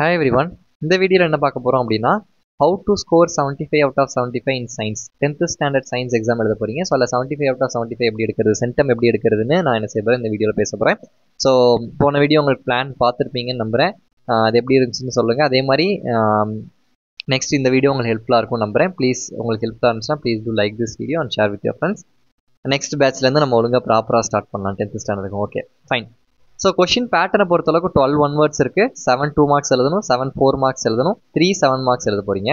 Hi everyone. இந்த வீடியோல என்ன பார்க்க போறோம் அப்படின்னா how to score 75 out of 75 in science 10th standard science exam எழுத போறீங்க. ஸோ அதில் 75 out of 75 எப்படி எடுக்கிறது, சென்டம் எப்படி எடுக்கிறதுன்னு நான் என்ன செய்ய போகிறேன் இந்த வீடியோவில் பேச போகிறேன். ஸோ போன வீடியோ உங்களுக்கு பிளான் பார்த்துருப்பீங்கன்னு நம்புகிறேன். அது எப்படி இருந்துச்சுன்னு சொல்லுங்கள். அதே மாதிரி நெக்ஸ்ட் இந்த வீடியோ உங்களுக்கு ஹெல்ப்ஃபுல்லாக இருக்கும் நம்புகிறேன். ப்ளீஸ் உங்களுக்கு ஹெல்ப்ஃபுல்லாக இருந்துச்சுன்னா please do like this video and share with your friends. Next பேட்ச்லேருந்து நம்ம ஒழுங்காக ப்ராப்பராக ஸ்டார்ட் பண்ணலாம் 10th ஸ்டாண்டர்டுக்கு. Okay fine. ஸோ கொஷின் பேட்டர்னை பொறுத்தளவுக்கு 12 1 words இருக்குது. 7 2 marks எழுதணும், 7 4 marks எழுதணும், 3 7 marks எழுத போகிறீங்க.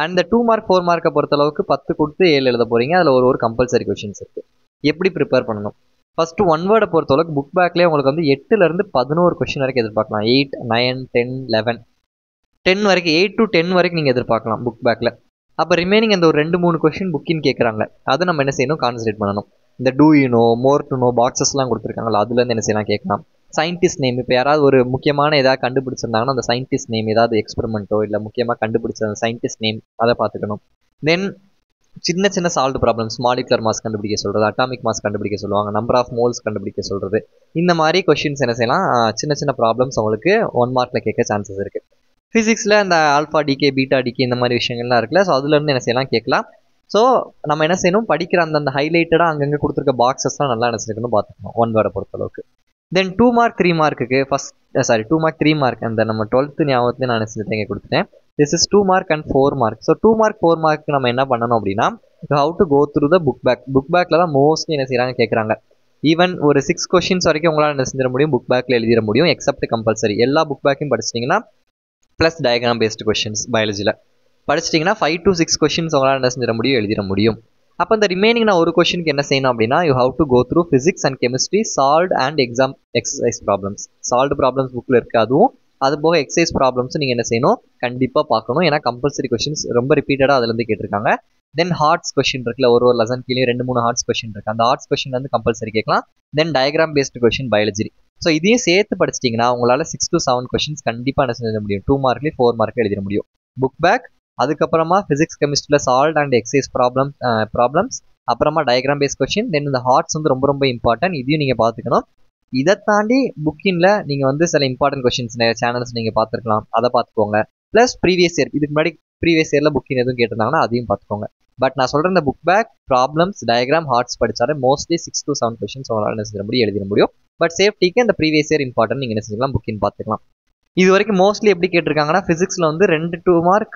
அண்ட் இந்த 2 mark 4 mark பொறுத்தளவுக்கு 10 கொடுத்து 7 எழுத போகிறீங்க. அதில் ஒரு கம்பல்சரி கொஷின்ஸ் இருக்குது. எப்படி ப்ரிப்பேர் பண்ணணும்? ஃபஸ்ட்டு 1 word பொறுத்தளவுக்கு புக் பேக்லேயே உங்களுக்கு வந்து 8லேருந்து 11 கொஷின் வரைக்கும் எதிர்பார்க்கலாம். 8 9 10 11 10 வரைக்கும் 8 to 10 வரைக்கும் நீங்கள் எதிர்பார்க்கலாம் புக் பேக்கில். அப்போ ரிமைனிங் அந்த ஒரு 2-3 கொஷின் புக்கின் கேட்குறாங்க. அதை நம்ம என்ன செய்யணும், கான்சன்ட்ரேட் பண்ணணும். இந்த do you know, more to know பாக்ஸஸ்லாம் கொடுத்துருக்காங்களா, அதுலேருந்து என்ன செய்யலாம் கேட்கலாம். சயின்டிஸ்ட் நேம், இப்போ யாராவது ஒரு முக்கியமான ஏதாவது கண்டுபிடிச்சிருந்தாங்கன்னா அந்த சயின்டிஸ்ட் நேம், ஏதாவது எக்ஸ்பெரிமெண்ட்டோ இல்லை முக்கியமாக கண்டுபிடிச்ச அந்த சயின்டிஸ்ட் நேம் அதை பார்த்துக்கணும். தென் சின்ன சின்ன சால்வ் ப்ராப்ளம்ஸ், மாலிகுலர் மாஸ் கண்டுபிடிக்க சொல்கிறது, அட்டாமிக் மாஸ் கண்டுபிடிக்க சொல்லுவாங்க, நம்பர் ஆஃப் மோல்ஸ் கண்டுபிடிக்க சொல்கிறது. இந்த மாதிரி கொஷின்ஸ் என்ன செய்யலாம், சின்ன சின்ன ப்ராப்ளம்ஸ் உங்களுக்கு 1 markல கேட்க சான்சஸ் இருக்குது. ஃபிசிக்ஸில் இந்த ஆல்ஃபா டிகே பீட்டா டிகே இந்த மாதிரி விஷயங்கள்லாம் இருக்குல்ல, ஸோ அதுலேருந்து என்ன செய்யலாம் கேட்கலாம். ஸோ நம்ம என்ன செய்யணும், படிக்கிற அந்தந்த ஹைலைட்டடாக அங்கங்கே கொடுத்துருக்க பாக்ஸஸ்லாம் நல்லா என்ன செய்யணும் பார்த்துக்கணும் 1 word பொறுத்தளவுக்கு. தென் 2 mark 3 markக்கு ஃபஸ்ட் 2 mark 3 mark அந்த நம்ம 12th ஞாபகத்துலேயே நான் செஞ்சுட்டு இங்கே கொடுத்துட்டேன். This is 2 mark and 4 mark. So 2 mark 4 mark நம்ம என்ன பண்ணணும் அப்படின்னா, how to go through the book back. Book பேக்கில் தான் மோஸ்ட்லி என்ன செய்கிறாங்க கேட்குறாங்க. ஈவன் ஒரு 6 கொஷின்ஸ் வரைக்கும் உங்களால் என்ன செஞ்சிட முடியும், புக் பேக்கில் எழுதிட முடியும். எக்ஸப்ட் கம்பல்சரி எல்லா புக் பேக்கையும் படிச்சிட்டிங்கன்னா ப்ளஸ் டயக்ராம் பேஸ்டு கொஷின்ஸ் பயாலஜியில் படிச்சிட்டிங்கன்னா 5 to 6 கொஷின்ஸ் உங்களால் என்ன செஞ்சிட முடியும், எழுதிட முடியும். அப்போ இந்த ரிமைனிங் நான் ஒரு கொஷினுக்கு என்ன செய்யணும் அப்படின்னா, you have to go through physics and chemistry solved and exam exercise problems. Solved problems புக்கில் இருக்குது, அதுவும் அது போக எக்ஸசைஸ் ப்ராப்ளம்ஸும் நீங்கள் என்ன செய்யணும், கண்டிப்பாக பார்க்கணும். ஏன்னா கம்பல்சரி கொஷின்ஸ் ரொம்ப ரிப்பீட்டடாக அதுலேருந்து கேட்டிருக்காங்க. தென் ஹார்ட்ஸ் கொஷின் இருக்குல்ல, ஒரு லெசன் கீழே 2-3 ஹார்ட்ஸ் கொஷின் இருக்குது. அந்த ஹார்ட்ஸ் கொஷின் வந்து கம்பல்சரி கேட்கலாம். Then diagram based question biology. So இதையும் சேர்த்து படிச்சிட்டிங்கன்னா உங்களால் 6 to 7 கொஷின்ஸ் கண்டிப்பாக என்ன செஞ்ச முடியும், 2 markலேயும் 4 mark எழுதிட முடியும். புக் பேக், அதுக்கப்புறமா ஃபிசிக்ஸ் கெமிஸ்ட்ரியில் சால்வ் அண்ட் எக்ஸசைஸ் ப்ராப்ளம்ஸ், அப்புறமா டயக்ராம் பேஸ் கொஷின். தென் இந்த ஹார்ட்ஸ் வந்து ரொம்ப ரொம்ப இம்பார்ட்டன்ட், இதையும் நீங்கள் பார்த்துக்கணும். இதை தாண்டி புக்கின்ல நீங்கள் வந்து சில இம்பார்ட்டன்ட் கொஷின்ஸ் நிறைய சேனல்ஸ் நீங்கள் பார்த்துருக்கலாம், அதை பார்த்துக்கோங்க. ப்ளஸ் ப்ரீவியஸ் இயர், இதுக்கு முன்னாடி ப்ரீவியஸ் இயரில் புக்கின் எதுவும் கேட்டிருந்தாங்கன்னா அதையும் பார்த்துக்கோங்க. பட் நான் சொல்கிற இந்த புக் பேக், ப்ராப்ளம்ஸ், டயக்ராம், ஹார்ட்ஸ் படித்தாலே மோஸ்ட்லி 6 to 7 கொஷின்ஸ் உங்களால் என்ன செய்ய முடியும், எழுதிட முடியும். பட் சேஃப்டிக்கு இந்த ப்ரீவியஸ் இயர் இம்பார்ட்டன்ட், நீங்கள் என்ன செஞ்சுக்கலாம், புக்கின் பார்த்துக்கலாம். இது வரைக்கும் மோஸ்ட்லி எப்படி கேட்டிருக்காங்கன்னா, ஃபிசிக்ஸில் வந்து 2 2 mark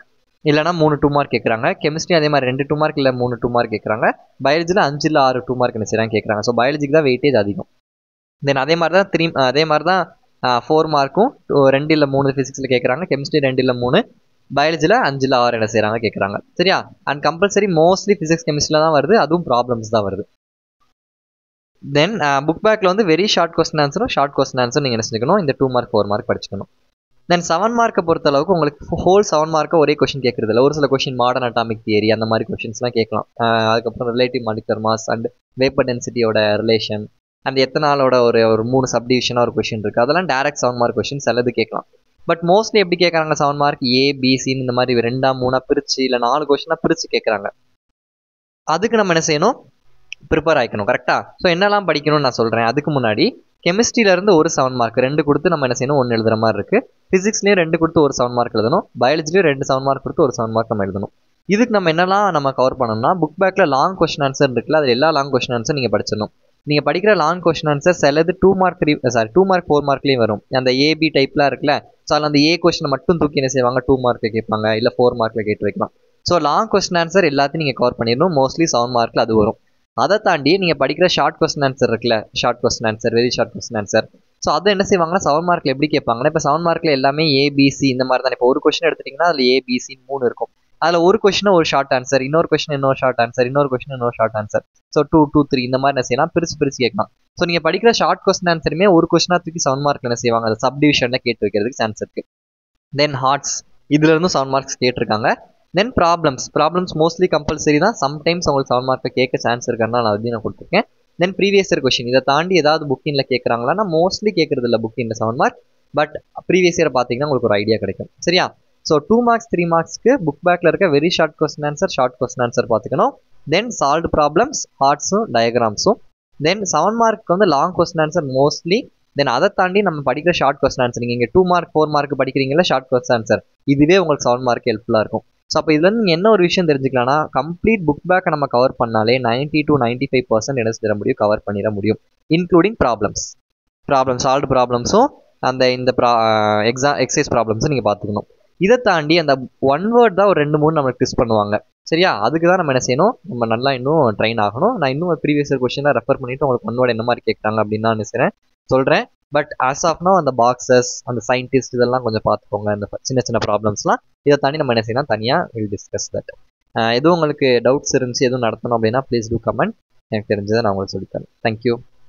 இல்லைனா 3 2 mark கேட்குறாங்க. கெமிஸ்ட்ரி அதே மாதிரி 2 2 mark இல்லை 3 2 mark கேட்குறாங்க. பயாலஜியில் 5 இல்லை 6 2 mark என்ன செய்யறாங்க கேட்குறாங்க. ஸோ பயாலஜிக்கு தான் வெயிட்டேஜ் அதிகம். தென் அதே மாதிரி தான் 4 markம் 2 இல்லை 3 ஃபிசிக்ஸில் கேட்குறாங்க. கெமிஸ்ட்ரி 2 இல்லை 3, பயாலஜியில் 5 இல்லை 6 என்ன செய்கிறாங்க கேட்குறாங்க. சரியா? அண்ட் கம்பல்சரி மோஸ்ட்லி ஃபிசிக்ஸ் கெமிஸ்ட்ரியில் தான் வருது, அதுவும் ப்ராப்ளம்ஸ் தான் வருது. தென் புக் பேக்கில் வந்து வெரி ஷார்ட் கொஸ்டின் ஆன்சரும் நீங்கள் என்ன செஞ்சுக்கணும், இந்த 2 mark 4 mark படிச்சுக்கணும். தென் 7 mark பொறுத்தளவுக்கு உங்களுக்கு ஹோல் 7 mark ஒரே கொஷின் கேட்குறது இல்லை. ஒரு சில கொஷின் மாடர்ன் அட்டாமிக் தியரி அந்த மாதிரி கொஷின்ஸ்லாம் கேட்கலாம். அதுக்கப்புறம் relative molecular mass and vapour டென்சிட்டியோட ரிலேஷன் அண்ட் எத்தனாலோட ஒரு 3 சப்டிவிஷனாக ஒரு கொஷின் இருக்குது. அதெல்லாம் டேரக்ட் 7 mark கொஷின்ஸ் அல்லது கேட்கலாம். பட் மோஸ்ட்லி எப்படி கேட்குறாங்க, 7 mark ஏபிசின்னு இந்த மாதிரி 2 3 பிரித்து இல்லை 4 கொஷினாக பிரித்து கேட்குறாங்க. அதுக்கு நம்ம என்ன செய்யணும், ப்ரிப்பேர் ஆகிக்கணும். கரெக்டாக? ஸோ என்னெல்லாம் படிக்கணும்னு நான் சொல்கிறேன். அதுக்கு முன்னாடி கெமிஸ்ட்ரியிலேருந்து ஒரு 7 mark 2 கொடுத்து நம்ம என்ன செய்யணும், 1 எழுதுகிற மாதிரி இருக்குது. ஃபிசிக்ஸ்லேயும் 2 கொடுத்து ஒரு 7 mark எழுதணும். பயாலஜிலையும் 2 7 mark கொடுத்து ஒரு 7 mark நம்ம எழுதணும். இதுக்கு நம்ம என்னெல்லாம் நம்ம கவர் பண்ணணும்னா, புக் பேக்கில் லாங் கொஸ்டின் ஆன்சர் இருக்குல்ல, அதில் எல்லா லாங் கொஸ்டின் ஆன்சர் நீங்கள் படிச்சிடணும். நீங்கள் படிக்கிற லாங் கொஸ்டின் ஆன்சர் சிலது 2 mark 4 markலேயும் வரும். அந்த ஏபி டைப்லாம் இருக்குல்ல, ஸோ அதில் அந்த ஏ கொஸ்டினை மட்டும் தூக்கி என்ன செய்வாங்க, 2 markல கேட்பாங்க, இல்லை 4 markல கேட்டு வைக்கலாம். ஸோ லாங் கொஸ்டின் ஆன்சர் எல்லாத்தையும் நீங்கள் கவர் பண்ணிடணும். மோஸ்ட்லி 7 markல அது வரும். அதை தாண்டி நீங்கள் படிக்கிற ஷார்ட் கொஸ்டின் ஆன்சர் இருக்குல்ல, short question answer, very short question answer. So அதை என்ன செய்வாங்கன்னா 7 markல எப்படி கேட்பாங்கன்னா, இப்போ 7 markல எல்லாமே ஏபிசி இந்த மாதிரி தான். இப்போ ஒரு கொஸ்டின் எடுத்துட்டிங்கன்னா அதில் ஏபிசி 3 இருக்கும். அதில் ஒரு கொஸ்டின் ஒரு ஷார்ட் ஆன்சர், இன்னொரு கொஸ்டின் இன்னொரு ஷார்ட் ஆன்சர், இன்னொரு கொஸ்டின் இன்னொரு ஷார்ட் ஆன்சர். ஸோ 2 2 3 இந்த மாதிரி என்ன செய்யலாம், பிரித்து கேட்கலாம். ஸோ நீங்கள் படிக்கிற ஷார்ட் கொஸ்டின் ஆன்சருமே ஒரு கொஸ்டினாக தூக்கி 7 markல என்ன செய்வாங்க, அதை சப்டிவிஷனில் கேட்டு வைக்கிறதுக்கு சான்ஸ் இருக்குது. தென் ஹார்ட்ஸ், இதுலேருந்து 7 marks கேட்டிருக்காங்க. தென் ப்ராப்ளம்ஸ் மோஸ்ட்லி கம்பல்சரி தான். சம்டைம்ஸ் உங்களுக்கு 7 mark கேட்க சான்ஸ் இருக்கிறதுனால நான் அதையும் நான் கொடுத்துருக்கேன். தென் ப்ரீவியஸ் இயர் கொஷின், இதை தாண்டி ஏதாவது புக்கிங்கில் கேட்குறாங்களான்னா மோஸ்ட்லி கேட்குறது இல்லை புக்கிங்கில் 7 mark. பட் ப்ரீவியஸ் இயர் பார்த்தீங்கன்னா உங்களுக்கு ஒரு ஐடியா கிடைக்கும். சரியா? ஸோ 2 marks 3 marksக்கு புக் பேக்கில் இருக்க வெரி ஷார்ட் கொஸ்டின் ஆன்சர் பார்த்துக்கணும். தென் சால்வ்டு ப்ராப்ளம்ஸ், ஹார்ட்ஸும் டயக்ராம்ஸும். தென் 7 mark வந்து லாங் கொஸ்டின் ஆன்சர் மோஸ்ட்லி தென் அதை தாண்டி நம்ம படிக்கிற ஷார்ட் கொஸ்டின் ஆன்சர், நீங்கள் இங்கே 2 மார்க் 4 மார்க் படிக்கிறீங்களா ஷார்ட் கொஸ்டின் ஆன்சர், இதுவே உங்களுக்கு 7 மார்க் ஹெல்ப்ஃபுல்லாக இருக்கும். ஸோ அப்போ இதுல நீங்கள் என்ன ஒரு விஷயம் தெரிஞ்சுக்கலாம்னா, கம்ப்ளீட் புக் பேக்கை நம்ம கவர் பண்ணாலே 90 to 95% என்ன செஞ்சிட முடியும், கவர் பண்ணிட முடியும். இன்க்ளூடிங் சால்வ்டு ப்ராப்ளம்ஸும் அந்த இந்த எக்ஸசைஸ் ப்ராப்ளம்ஸும் நீங்கள் பார்த்துக்கணும். இதை தாண்டி அந்த 1 வேர்ட் தான் ஒரு 2-3 நம்மளுக்கு டெஸ்ட் பண்ணுவாங்க. சரியா, அதுக்கு தான் நம்ம என்ன செய்யணும், நம்ம நல்லா இன்னும் ட்ரெயின் ஆகணும். நான் இன்னும் ப்ரீவியஸ் இயர் கொஸ்டினை ரெஃபர் பண்ணிட்டு உங்களுக்கு 1 வேர்ட் என்ன மாதிரி கேட்குறாங்க அப்படின்னு நான் நினைக்கிறேன் சொல்கிறேன். பட் ஆஸ் ஆஃப் நோ அந்த பாக்ஸஸ், அந்த சயின்டிஸ்ட் இதெல்லாம் கொஞ்சம் பார்த்துக்கோங்க. இந்த சின்ன சின்ன ப்ராப்ளம்ஸ்லாம் இதை தாண்டி நம்ம என்ன செய்யலாம், தனியாக வில் டிஸ்கஸ் தட். எதுவும் உங்களுக்கு டவுட்ஸ் இருந்துச்சு, எதுவும் நடத்தணும் அப்படின்னா ப்ளீஸ் டூ கமெண்ட். எனக்கு தெரிஞ்சதை நான் உங்களுக்கு சொல்லித்தரேன். தேங்க்யூ.